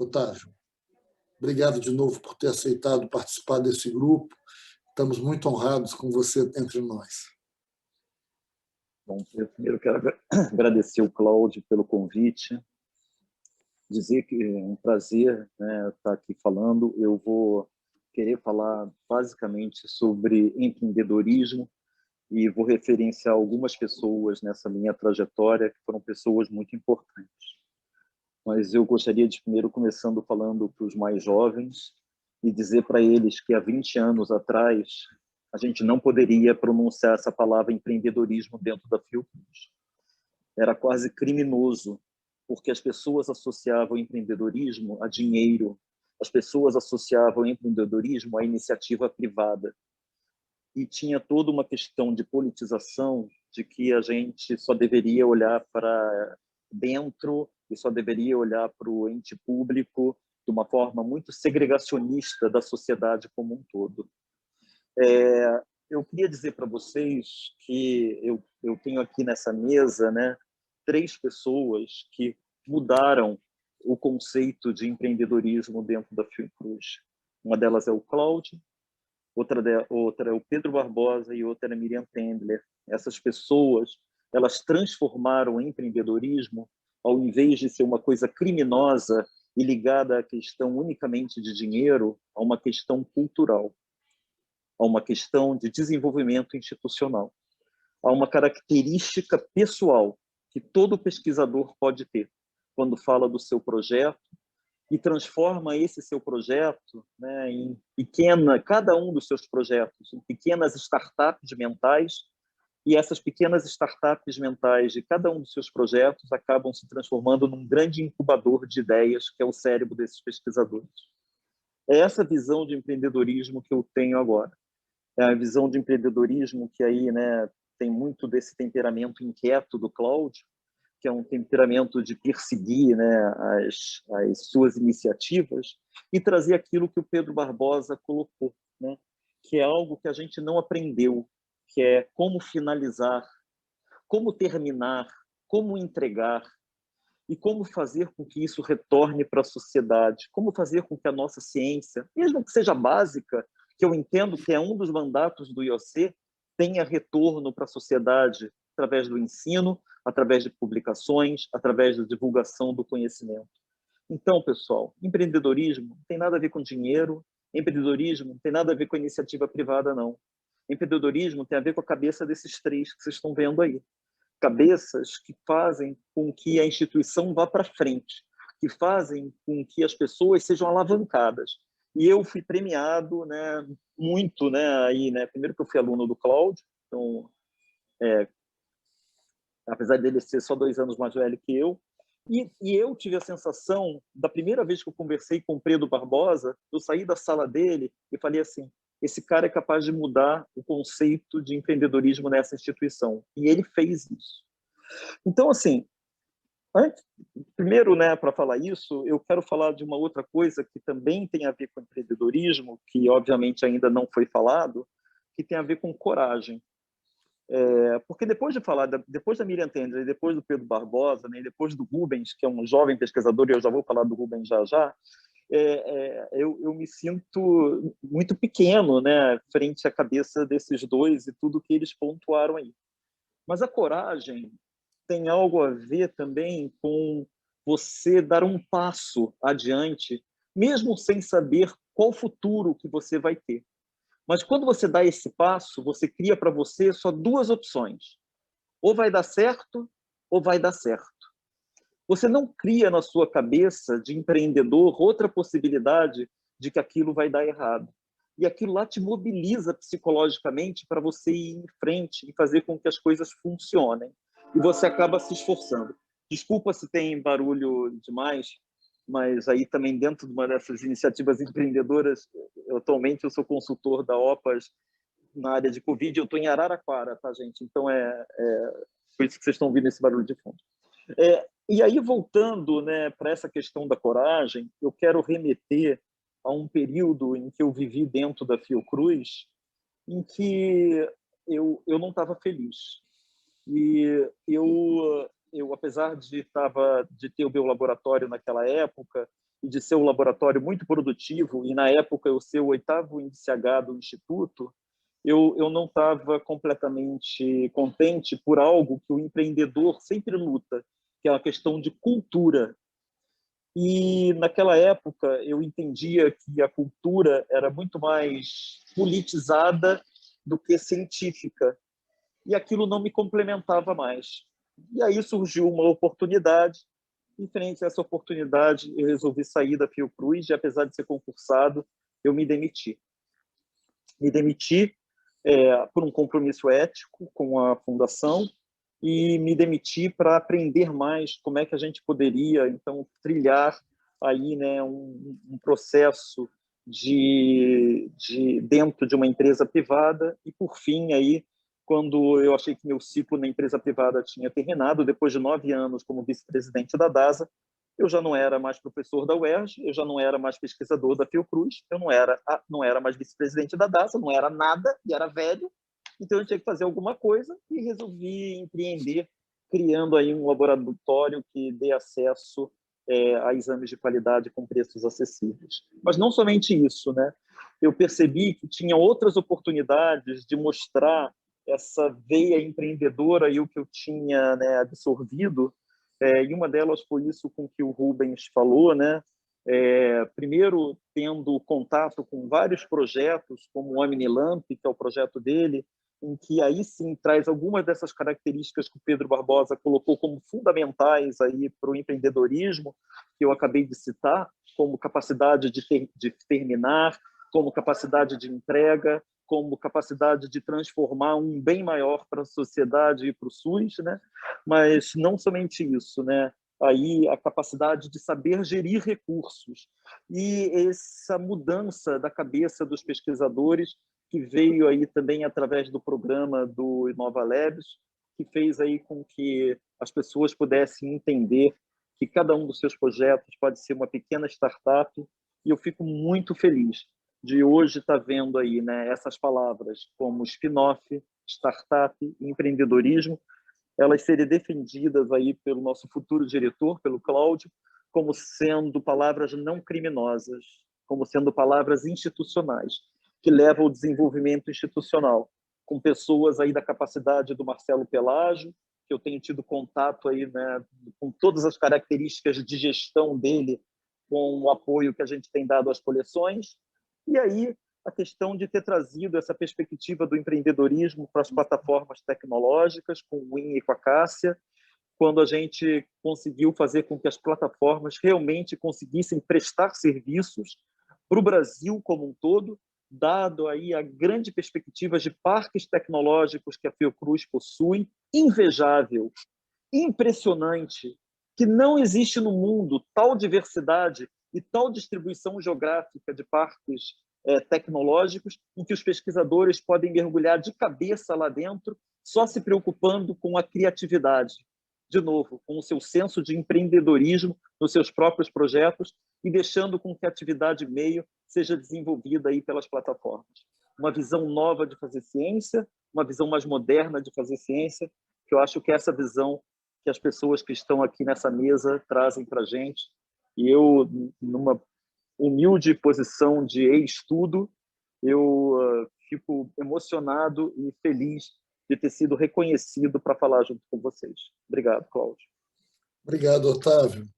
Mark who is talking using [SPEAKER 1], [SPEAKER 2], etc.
[SPEAKER 1] Otávio, obrigado de novo por ter aceitado participar desse grupo. Estamos muito honrados com você entre nós.
[SPEAKER 2] Bom, eu primeiro quero agradecer o Cláudio pelo convite, dizer que é um prazer, né, estar aqui falando. Eu vou querer falar basicamente sobre empreendedorismo e vou referenciar algumas pessoas nessa minha trajetória que foram pessoas muito importantes. Mas eu gostaria de primeiro começando falando para os mais jovens e dizer para eles que há 20 anos atrás a gente não poderia pronunciar essa palavra empreendedorismo dentro da Fiocruz. Era quase criminoso, porque as pessoas associavam empreendedorismo a dinheiro, as pessoas associavam empreendedorismo à iniciativa privada. E tinha toda uma questão de politização, de que a gente só deveria olhar para dentro e só deveria olhar para o ente público de uma forma muito segregacionista da sociedade como um todo. Eu queria dizer para vocês que eu tenho aqui nessa mesa, né, 3 pessoas que mudaram o conceito de empreendedorismo dentro da Fiocruz. Uma delas é o Cláudio, outra é o Pedro Barbosa e outra é a Miriam Tendler. Essas pessoas, elas transformaram o empreendedorismo, ao invés de ser uma coisa criminosa e ligada à questão unicamente de dinheiro, a uma questão cultural, a uma questão de desenvolvimento institucional, a uma característica pessoal que todo pesquisador pode ter quando fala do seu projeto e transforma esse seu projeto, né, cada um dos seus projetos, em pequenas startups mentais, e essas pequenas startups mentais de cada um dos seus projetos acabam se transformando num grande incubador de ideias, que é o cérebro desses pesquisadores. É essa visão de empreendedorismo que eu tenho agora. É a visão de empreendedorismo que aí, né, tem muito desse temperamento inquieto do Cláudio, que é um temperamento de perseguir, né, as suas iniciativas e trazer aquilo que o Pedro Barbosa colocou, né, que é algo que a gente não aprendeu, que é como finalizar, como terminar, como entregar e como fazer com que isso retorne para a sociedade, como fazer com que a nossa ciência, mesmo que seja básica, que eu entendo que é um dos mandatos do IOC, tenha retorno para a sociedade através do ensino, através de publicações, através da divulgação do conhecimento. Então, pessoal, empreendedorismo não tem nada a ver com dinheiro, empreendedorismo não tem nada a ver com iniciativa privada, não. Empreendedorismo tem a ver com a cabeça desses 3 que vocês estão vendo aí. Cabeças que fazem com que a instituição vá para frente, que fazem com que as pessoas sejam alavancadas. E eu fui premiado, né, muito, né, aí, né, primeiro que eu fui aluno do Cláudio, então, apesar dele ser só 2 anos mais velho que eu, e eu tive a sensação, da primeira vez que eu conversei com o Pedro Barbosa, eu saí da sala dele e falei assim, esse cara é capaz de mudar o conceito de empreendedorismo nessa instituição. E ele fez isso. Então, assim, primeiro, né, para falar isso, eu quero falar de uma outra coisa que também tem a ver com empreendedorismo, que obviamente ainda não foi falado, que tem a ver com coragem. Porque depois da Miriam Tendler, depois do Pedro Barbosa, né, depois do Rubens, que é um jovem pesquisador, e eu já vou falar do Rubens já, eu me sinto muito pequeno, né, frente à cabeça desses 2 e tudo que eles pontuaram aí. Mas a coragem tem algo a ver também com você dar um passo adiante, mesmo sem saber qual futuro que você vai ter. Mas quando você dá esse passo, você cria para você só 2 opções. Ou vai dar certo, ou vai dar certo. Você não cria na sua cabeça de empreendedor outra possibilidade de que aquilo vai dar errado. E aquilo lá te mobiliza psicologicamente para você ir em frente e fazer com que as coisas funcionem. E você acaba se esforçando. Desculpa se tem barulho demais, mas aí também dentro de uma dessas iniciativas empreendedoras, atualmente eu sou consultor da OPAS na área de Covid, eu estou em Araraquara, tá, gente? Então por isso que vocês estão ouvindo esse barulho de fundo. E aí, voltando, né, para essa questão da coragem, eu quero remeter a um período em que eu vivi dentro da Fiocruz, em que eu não estava feliz. E eu apesar de ter o meu laboratório naquela época e de ser um laboratório muito produtivo, e na época eu ser o 8º INDCH do Instituto, eu não estava completamente contente por algo que o empreendedor sempre luta, que é a questão de cultura. E naquela época eu entendia que a cultura era muito mais politizada do que científica, e aquilo não me complementava mais. E aí surgiu uma oportunidade, e frente a essa oportunidade eu resolvi sair da Fiocruz, e apesar de ser concursado, eu me demiti. Me demiti por um compromisso ético com a fundação, e me demiti para aprender mais como é que a gente poderia, então, trilhar aí, né, um processo dentro de uma empresa privada. E, por fim, aí, quando eu achei que meu ciclo na empresa privada tinha terminado, depois de 9 anos como vice-presidente da DASA, eu já não era mais professor da UERJ, eu já não era mais pesquisador da Fiocruz, eu não era mais vice-presidente da DASA, não era nada, e era velho. Então eu tinha que fazer alguma coisa e resolvi empreender, criando aí um laboratório que dê acesso a exames de qualidade com preços acessíveis. Mas não somente isso, né? Eu percebi que tinha outras oportunidades de mostrar essa veia empreendedora e o que eu tinha, né, absorvido. E uma delas foi isso com que o Rubens falou, né? Primeiro, tendo contato com vários projetos, como o OmniLamp, que é o projeto dele, em que aí sim traz algumas dessas características que o Pedro Barbosa colocou como fundamentais aí para o empreendedorismo, que eu acabei de citar, como capacidade de terminar, como capacidade de entrega, como capacidade de transformar um bem maior para a sociedade e para o SUS, né? Mas não somente isso, né? Aí a capacidade de saber gerir recursos, e essa mudança da cabeça dos pesquisadores, que veio aí também através do programa do Inova Labs, que fez aí com que as pessoas pudessem entender que cada um dos seus projetos pode ser uma pequena startup. E eu fico muito feliz de hoje estar vendo aí, né, essas palavras como spin-off, startup e empreendedorismo, elas serem defendidas aí pelo nosso futuro diretor, pelo Cláudio, como sendo palavras não criminosas, como sendo palavras institucionais, que levam ao desenvolvimento institucional, com pessoas aí da capacidade do Marcelo Pelágio, que eu tenho tido contato aí, né, com todas as características de gestão dele, com o apoio que a gente tem dado às coleções. E aí a questão de ter trazido essa perspectiva do empreendedorismo para as plataformas tecnológicas, com o Win e com a Cássia, quando a gente conseguiu fazer com que as plataformas realmente conseguissem prestar serviços para o Brasil como um todo, dado aí a grande perspectiva de parques tecnológicos que a Fiocruz possui, invejável, impressionante, que não existe no mundo tal diversidade e tal distribuição geográfica de parques tecnológicos, em que os pesquisadores podem mergulhar de cabeça lá dentro, só se preocupando com a criatividade, de novo, com o seu senso de empreendedorismo nos seus próprios projetos, e deixando com que a atividade meio seja desenvolvida aí pelas plataformas. Uma visão nova de fazer ciência, uma visão mais moderna de fazer ciência, que eu acho que é essa visão que as pessoas que estão aqui nessa mesa trazem para a gente. E eu, numa humilde posição de ex-estudo, eu fico emocionado e feliz de ter sido reconhecido para falar junto com vocês. Obrigado, Cláudio.
[SPEAKER 1] Obrigado, Otávio.